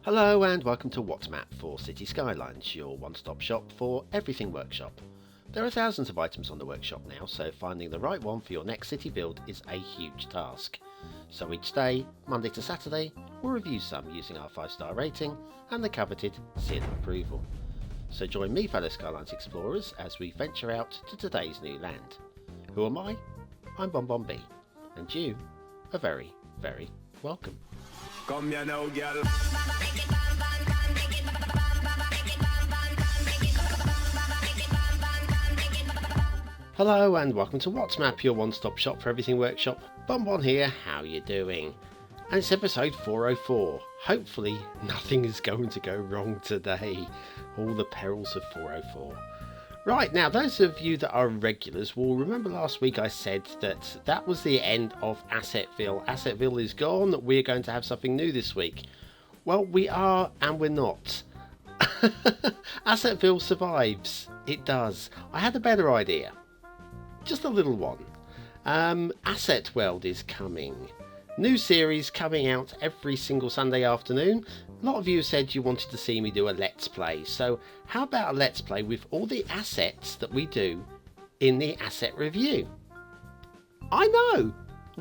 Hello and welcome to What's Map for Cities Skylines, your one-stop shop for everything workshop. There are thousands of items on the workshop now, so finding the right one for your next city build is a huge task. So each day, Monday to Saturday, we'll review some using our 5-star rating and the coveted seal of approval. So join me, fellow Skylines explorers, as we venture out to today's new land. Who am I? I'm BonBonB, and you are very, very welcome. Come here now, girl. Hello and welcome to What's Map, your one-stop shop for everything workshop. BonBon here, how you doing? And it's episode 404. Hopefully nothing is going to go wrong today. All the perils of 404. Right, now those of you that are regulars will remember last week I said that was the end of Assetville. Assetville is gone, we're going to have something new this week. Well, we are and we're not. Assetville survives, it does. I had a better idea. Just a little one. Asset World is coming. New series coming out every single Sunday afternoon. A lot of you said you wanted to see me do a Let's Play, so how about a Let's Play with all the assets that we do in the asset review? I know!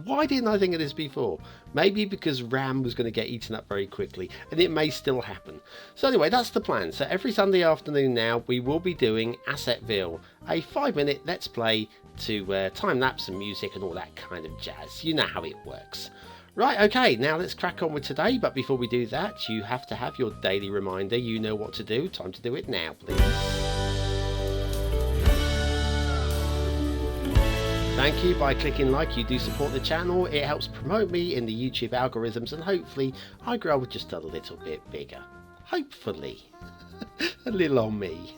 Why didn't I think of this before? Maybe because RAM was going to get eaten up very quickly, and it may still happen. So anyway, that's the plan. So every Sunday afternoon now, we will be doing Assetville, a 5-minute Let's Play to time-lapse and music and all that kind of jazz. You know how it works. Right, okay, now let's crack on with today, but before we do that, you have to have your daily reminder. You know what to do. Time to do it now, please. Thank you. By clicking like, you do support the channel. It helps promote me in the YouTube algorithms, and hopefully I grow just a little bit bigger. Hopefully. A little on me.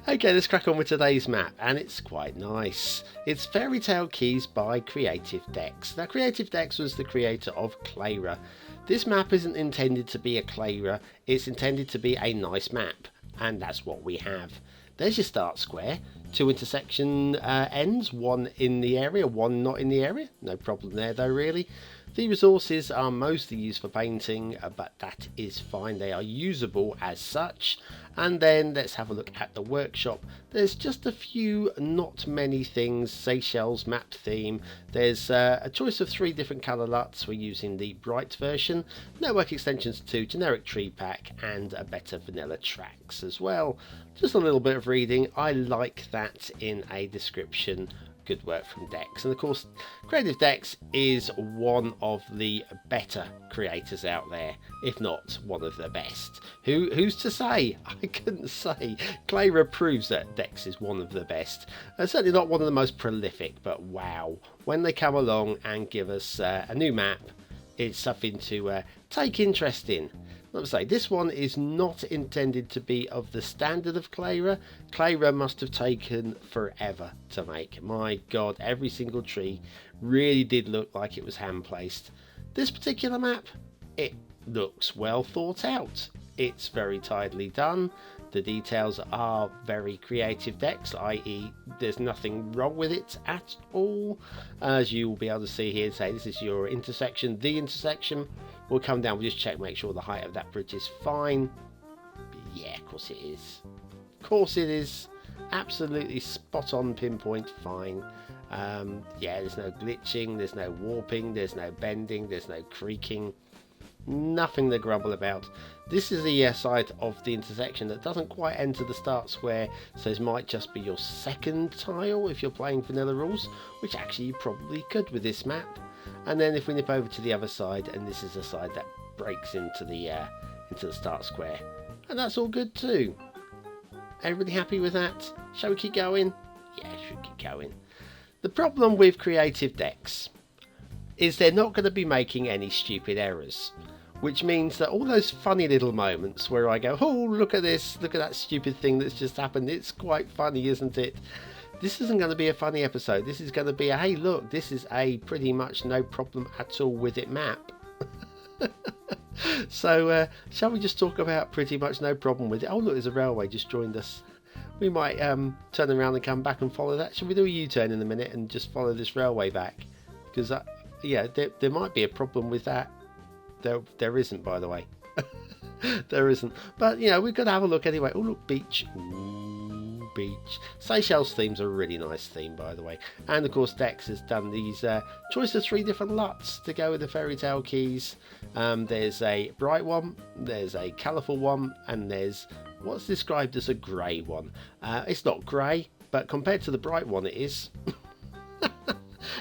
Okay, let's crack on with today's map, and it's quite nice. It's Fairytale Keys by Creative Decks. Now, Creative Decks was the creator of Clayra. This map isn't intended to be a Clayra, it's intended to be a nice map, and that's what we have. There's your start square, 2 intersection ends, 1 in the area, 1 not in the area. No problem there though, really. The resources are mostly used for painting, but that is fine. They are usable as such. And then let's have a look at the workshop. There's just a few, not many things. Seychelles map theme. There's a choice of 3 different colour LUTs. We're using the bright version. Network extensions 2, generic tree pack, and a better vanilla tracks as well. Just a little bit of reading. I like that in a description. Good work from Decks, and of course Creative Decks is one of the better creators out there, if not one of the best. Who's to say? I couldn't say. Clayra proves that Decks is one of the best. Certainly not one of the most prolific, but wow, when they come along and give us a new map, it's something to take interest in. Let me say, this one is not intended to be of the standard of Clayra. Clayra must have taken forever to make. My god, every single tree really did look like it was hand placed. This particular map, it looks well thought out. It's very tidily done. The details are very Creative Decks, i.e. there's nothing wrong with it at all. As you will be able to see here, say this is your intersection. The intersection will come down. We'll just check, make sure the height of that bridge is fine. Yeah, of course it is. Of course it is. Absolutely spot on, pinpoint, fine. Yeah, there's no glitching, there's no warping, there's no bending, there's no creaking. Nothing to grumble about. This is the side of the intersection that doesn't quite enter the start square, so this might just be your second tile if you're playing vanilla rules, which actually you probably could with this map. And then if we nip over to the other side, and this is the side that breaks into the start square, and that's all good too. Everybody happy with that? Shall we keep going? Yeah, should keep going. The problem with Creative Decks is they're not going to be making any stupid errors, which means that all those funny little moments where I go, oh, look at this, look at that stupid thing that's just happened, it's quite funny, isn't it? This isn't going to be a funny episode. This is going to be a, hey look, this is a pretty much no problem at all with it map. So shall we just talk about pretty much no problem with it? Oh look, there's a railway just joined us. We might turn around and come back and follow that. Shall we do a U-turn in a minute and just follow this railway back? Because yeah, there might be a problem with that. There isn't, by the way. There isn't. But, you know, we've got to have a look anyway. Oh, look, beach. Ooh, beach. Seychelles theme's a really nice theme, by the way. And, of course, Dex has done these choice of 3 different LUTs to go with the Fairytale keys. There's a bright one, there's a colourful one, and there's what's described as a grey one. It's not grey, but compared to the bright one, it is.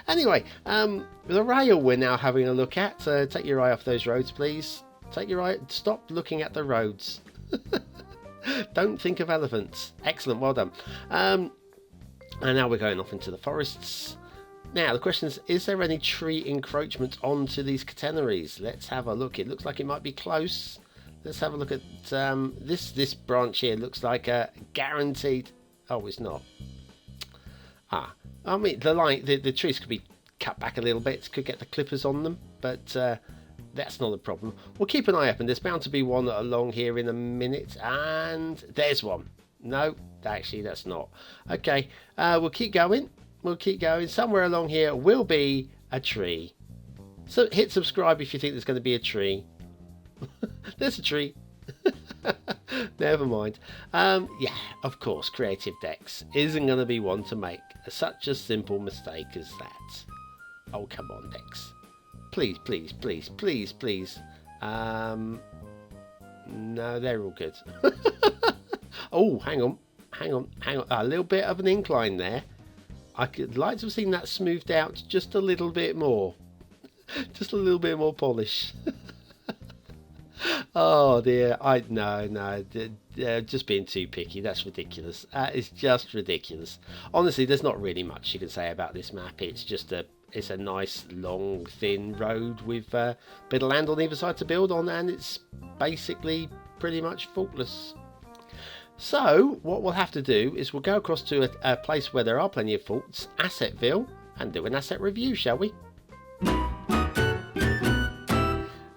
Anyway, the rail we're now having a look at. Take your eye off those roads, please. Take your eye. Stop looking at the roads. Don't think of elephants. Excellent, well done. And now we're going off into the forests. Now the question is there any tree encroachment onto these catenaries? Let's have a look. It looks like it might be close. Let's have a look at this branch here. Looks like a guaranteed. Oh, it's not. I mean the trees could be cut back a little bit. Could get the clippers on them, but that's not a problem. We'll keep an eye up, and there's bound to be one along here in a minute. And there's one. No, actually that's not. Okay, we'll keep going. We'll keep going. Somewhere along here will be a tree. So hit subscribe if you think there's going to be a tree. There's a tree. Never mind. Yeah, of course, Creative Dex isn't going to be one to make such a simple mistake as that. Oh, come on, Dex. Please, please, please, please, please. No, they're all good. Oh, hang on. A little bit of an incline there. I could like to have seen that smoothed out just a little bit more. Just a little bit more polish. Oh dear, no, just being too picky. That's ridiculous. It's just ridiculous. Honestly, there's not really much you can say about this map. It's just it's a nice long thin road with a bit of land on either side to build on, and it's basically pretty much faultless. So what we'll have to do is we'll go across to a place where there are plenty of faults, Assetville, and do an asset review, shall we?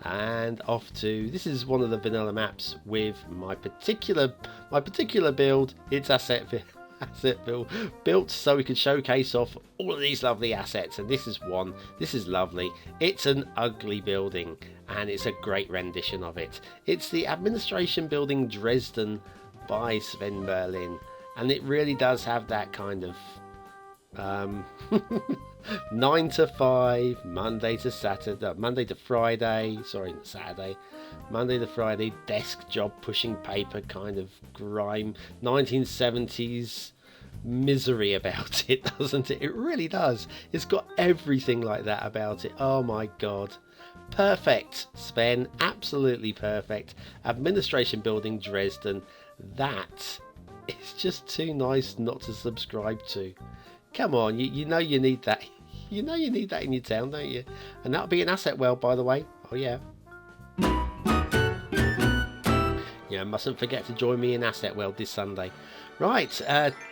And off to, this is one of the vanilla maps with my particular build. It's Assetville built so we can showcase off all of these lovely assets, and this is one. This is lovely. It's an ugly building and it's a great rendition of it. It's the administration building Dresden by Sven Berlin, and it really does have that kind of 9 to 5, Monday to Saturday, Monday to Friday, sorry, not Saturday, Monday to Friday, desk job pushing paper kind of grime, 1970s misery about it, doesn't it? It really does. It's got everything like that about it. Oh my god. Perfect, Sven. Absolutely perfect. Administration building Dresden. That is just too nice not to subscribe to. Come on, you know you need that. You know you need that in your town, don't you? And that'll be an asset well, by the way. Oh yeah. Yeah, mustn't forget to join me in Asset World this Sunday. Right,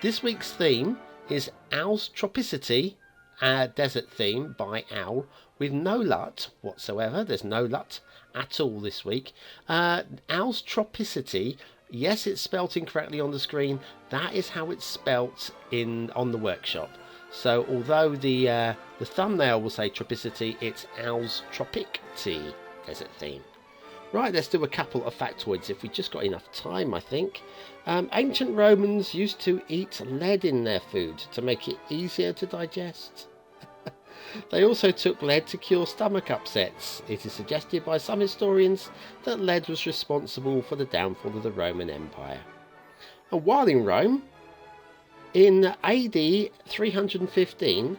this week's theme is Owl's Tropicity, desert theme by Owl, with no LUT whatsoever. There's no LUT at all this week. Owl's Tropicity, yes, it's spelt incorrectly on the screen. That is how it's spelt on the workshop. So although the thumbnail will say Tropicity, it's Owl's Tropic Tea desert theme. Right, let's do a couple of factoids if we've just got enough time, I think. Ancient Romans used to eat lead in their food to make it easier to digest. They also took lead to cure stomach upsets. It is suggested by some historians that lead was responsible for the downfall of the Roman Empire. And while in Rome, in AD 315,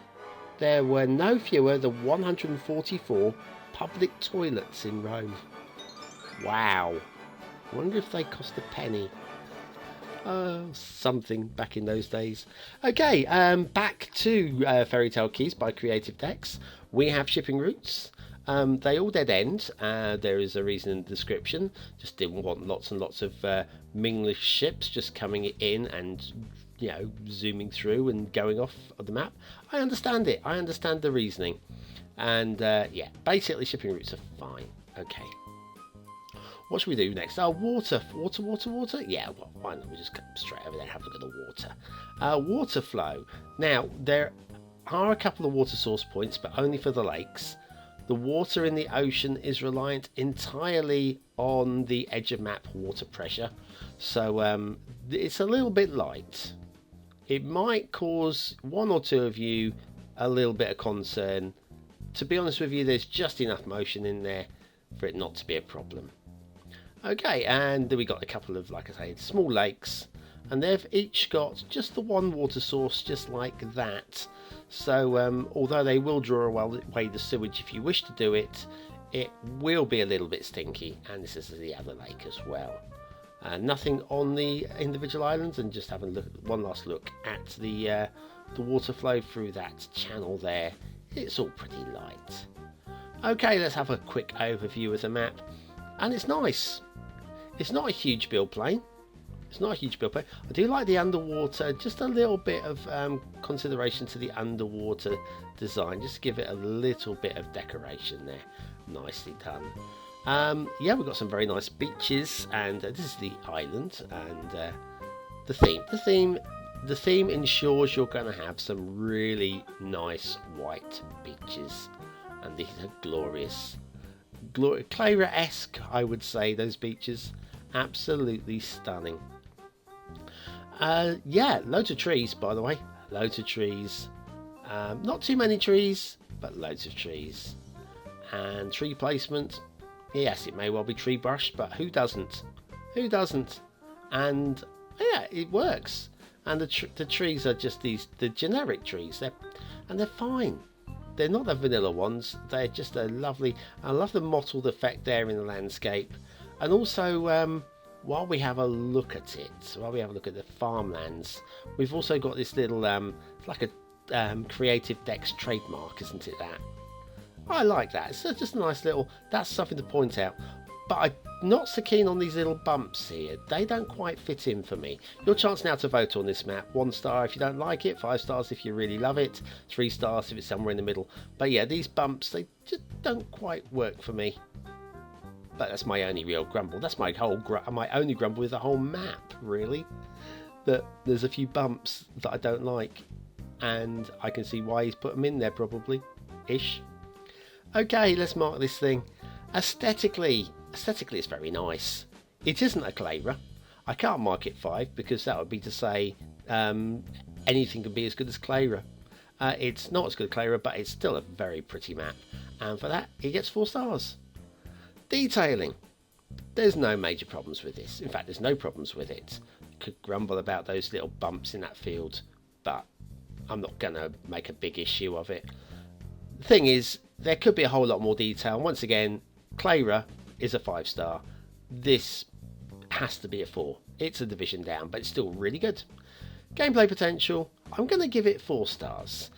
there were no fewer than 144 public toilets in Rome. Wow. I wonder if they cost a penny. Something back in those days. Okay, back to Fairytale Keys by Creative Dex. We have shipping routes. They all dead end. There is a reason in the description. Just didn't want lots and lots of Minglish ships just coming in and, you know, zooming through and going off of the map. I understand it. I understand the reasoning. And yeah, basically shipping routes are fine. Okay. What should we do next? Water. Yeah, well, why not? We just come straight over there and have a look at the water. Water flow. Now, there are a couple of water source points, but only for the lakes. The water in the ocean is reliant entirely on the edge of map water pressure, so it's a little bit light. It might cause one or two of you a little bit of concern. To be honest with you, there's just enough motion in there for it not to be a problem. Okay, and we got a couple of, like I say, small lakes, and they've each got just the one water source, just like that. So although they will draw away the sewage if you wish to do it, it will be a little bit stinky. And this is the other lake as well. Nothing on the individual islands, and just having one last look at the water flow through that channel there. It's all pretty light. Okay, let's have a quick overview of the map, and it's nice. It's not a huge build plane. I do like the underwater, just a little bit of consideration to the underwater design, just to give it a little bit of decoration there. Nicely done. Yeah, we've got some very nice beaches, and this is the island, and the theme ensures you're going to have some really nice white beaches, and these are glorious, Clara-esque, I would say. Those beaches, absolutely stunning. Yeah, loads of trees, by the way, loads of trees. Not too many trees, but loads of trees. And tree placement, yes, it may well be tree brush, but who doesn't? And yeah, it works. And the trees are just the generic trees. They're fine. They're not the vanilla ones. They're just a lovely. I love the mottled effect there in the landscape. And also, while we have a look at the farmlands, we've also got this little it's like a Creative Dex trademark, isn't it? That I like that. It's just a nice little. That's something to point out. But I'm not so keen on these little bumps here. They don't quite fit in for me. Your chance now to vote on this map. 1 star if you don't like it, 5 stars if you really love it, 3 stars if it's somewhere in the middle. But yeah, these bumps, they just don't quite work for me. But that's my only real grumble. That's my only grumble with the whole map, really. That there's a few bumps that I don't like, and I can see why he's put them in there, probably, ish. Okay, let's mark this thing. Aesthetically, it's very nice. It isn't a Clara. I can't mark it 5 because that would be to say anything can be as good as Clara. It's not as good as Clara, but it's still a very pretty map, and for that, it gets 4 stars. Detailing. There's no major problems with this. In fact, there's no problems with it. Could grumble about those little bumps in that field, but I'm not going to make a big issue of it. The thing is, there could be a whole lot more detail. Once again, Clara is a 5 star. This has to be a 4. It's a division down, but it's still really good. Gameplay potential, I'm going to give it 4 stars.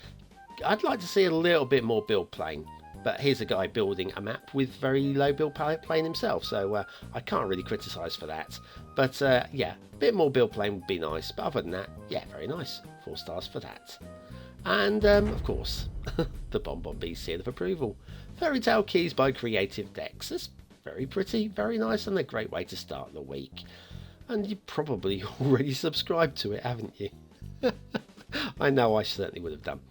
I'd like to see a little bit more build plane. But here's a guy building a map with very low build plane himself, so I can't really criticise for that. But yeah, a bit more build plane would be nice. But other than that, yeah, very nice. 4 stars for that. And of course, the BonBonB seal of approval. Fairytale keys by Creative Dex. That's very pretty, very nice, and a great way to start the week. And you probably already subscribed to it, haven't you? I know I certainly would have done.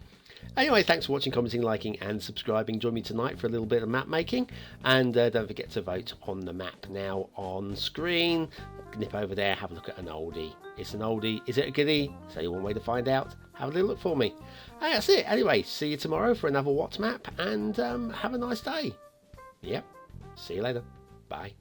Anyway, thanks for watching, commenting, liking and subscribing. Join me tonight for a little bit of map making, and don't forget to vote on the map now on screen. Nip over there, have a look at an oldie. It's an oldie. Is it a goodie? It's only one way to find out. Have a little look for me. And that's it. Anyway, see you tomorrow for another What map, and have a nice day. Yep. See you later. Bye.